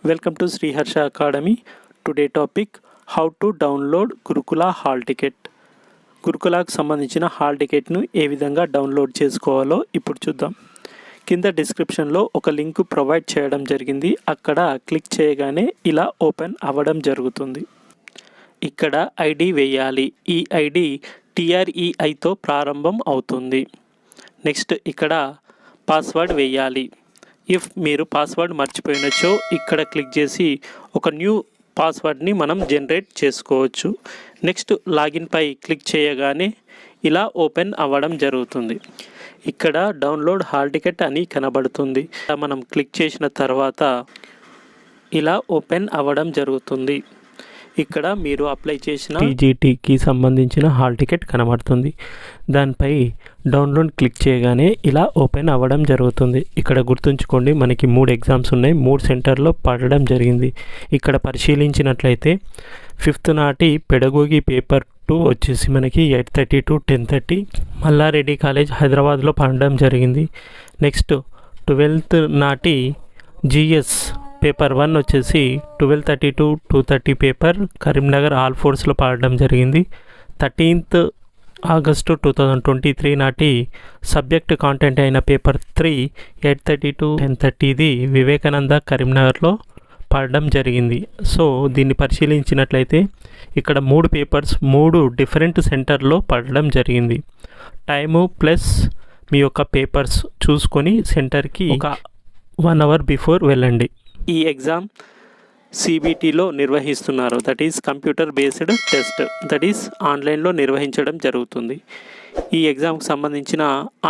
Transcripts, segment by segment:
Welcome to Sriharsha Academy. Today topic, how to download Gurukula Hall Ticket. గురుకులాకు సంబంధించిన hall టికెట్ను ఏ విధంగా download చేసుకోవాలో ఇప్పుడు చూద్దాం. కింద డిస్క్రిప్షన్లో ఒక లింక్ ప్రొవైడ్ చేయడం జరిగింది. అక్కడ క్లిక్ చేయగానే ఇలా ఓపెన్ అవ్వడం జరుగుతుంది. ఇక్కడ ఐడి వేయాలి. ఈ ఐడి TREIతో ప్రారంభం అవుతుంది. నెక్స్ట్ ఇక్కడ పాస్వర్డ్ వేయాలి. ఇఫ్ మీరు పాస్వర్డ్ మర్చిపోయినచో ఇక్కడ క్లిక్ చేసి ఒక న్యూ పాస్వర్డ్ని మనం జనరేట్ చేసుకోవచ్చు. నెక్స్ట్ లాగిన్ పై క్లిక్ చేయగానే ఇలా ఓపెన్ అవ్వడం జరుగుతుంది. ఇక్కడ డౌన్లోడ్ హాల్ టికెట్ అని కనబడుతుంది. మనం క్లిక్ చేసిన తర్వాత ఇలా ఓపెన్ అవ్వడం జరుగుతుంది. ఇక్కడ మీరు అప్లై చేసిన TGTకి సంబంధించిన హాల్ టికెట్ కనబడుతుంది. దానిపై డౌన్లోడ్ క్లిక్ చేయగానే ఇలా ఓపెన్ అవ్వడం జరుగుతుంది. ఇక్కడ గుర్తుంచుకోండి, మనకి 3 ఎగ్జామ్స్ ఉన్నాయి. 3 సెంటర్లో పడడం జరిగింది. ఇక్కడ పరిశీలించినట్లయితే 5th నాటి పెడగోగి పేపర్ 2 వచ్చేసి మనకి 8:30 to 10:30 మల్లారెడ్డి కాలేజ్ హైదరాబాద్లో పడడం జరిగింది. నెక్స్ట్ 12th నాటి GS పేపర్ 1 వచ్చేసి 12:30 to 2:30 పేపర్ కరీంనగర్ ఆల్ ఫోర్స్లో పడడం జరిగింది. 13th ఆగస్టు 2023 నాటి సబ్జెక్ట్ కాంటెంట్ అయిన పేపర్ 3 8:30 to 10:30 ఇది వివేకానంద కరీంనగర్లో పడడం జరిగింది. సో దీన్ని పరిశీలించినట్లయితే ఇక్కడ 3 పేపర్స్ 3 డిఫరెంట్ సెంటర్లో పడడం జరిగింది. టైము ప్లస్ మీ యొక్క పేపర్స్ చూసుకొని సెంటర్కి ఒక 1 hour బిఫోర్ వెళ్ళండి. ఈ ఎగ్జామ్ CBTలో నిర్వహిస్తున్నారు. That is computer based test. That is ఆన్లైన్లో నిర్వహించడం జరుగుతుంది. ఈ ఎగ్జామ్కి సంబంధించిన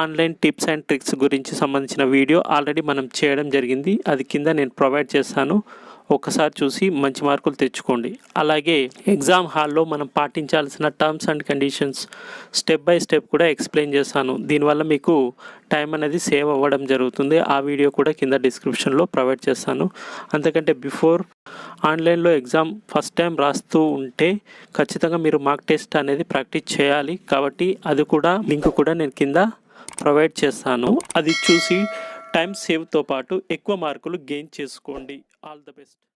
ఆన్లైన్ టిప్స్ అండ్ ట్రిక్స్ గురించి సంబంధించిన వీడియో ఆల్రెడీ మనం చేయడం జరిగింది. అది కింద నేను ప్రొవైడ్ చేస్తాను. ఒక్కసారి చూసి మంచి మార్కులు తెచ్చుకోండి. అలాగే ఎగ్జామ్ హాల్లో మనం పాటించాల్సిన terms and conditions step by step కూడా ఎక్స్ప్లెయిన్ చేస్తాను. దీనివల్ల మీకు టైం అనేది సేవ్ అవ్వడం జరుగుతుంది. ఆ వీడియో కూడా కింద డిస్క్రిప్షన్లో ప్రొవైడ్ చేస్తాను. అంతకంటే బిఫోర్ ఆన్లైన్లో ఎగ్జామ్ ఫస్ట్ టైం రాస్తూ ఉంటే ఖచ్చితంగా మీరు మాక్ టెస్ట్ అనేది ప్రాక్టీస్ చేయాలి. కాబట్టి అది కూడా లింక్ కూడా నేను కింద ప్రొవైడ్ చేస్తాను. అది చూసి టైం సేవ్తో పాటు ఎక్కువ మార్కులు గెయిన్ చేసుకోండి. All the best.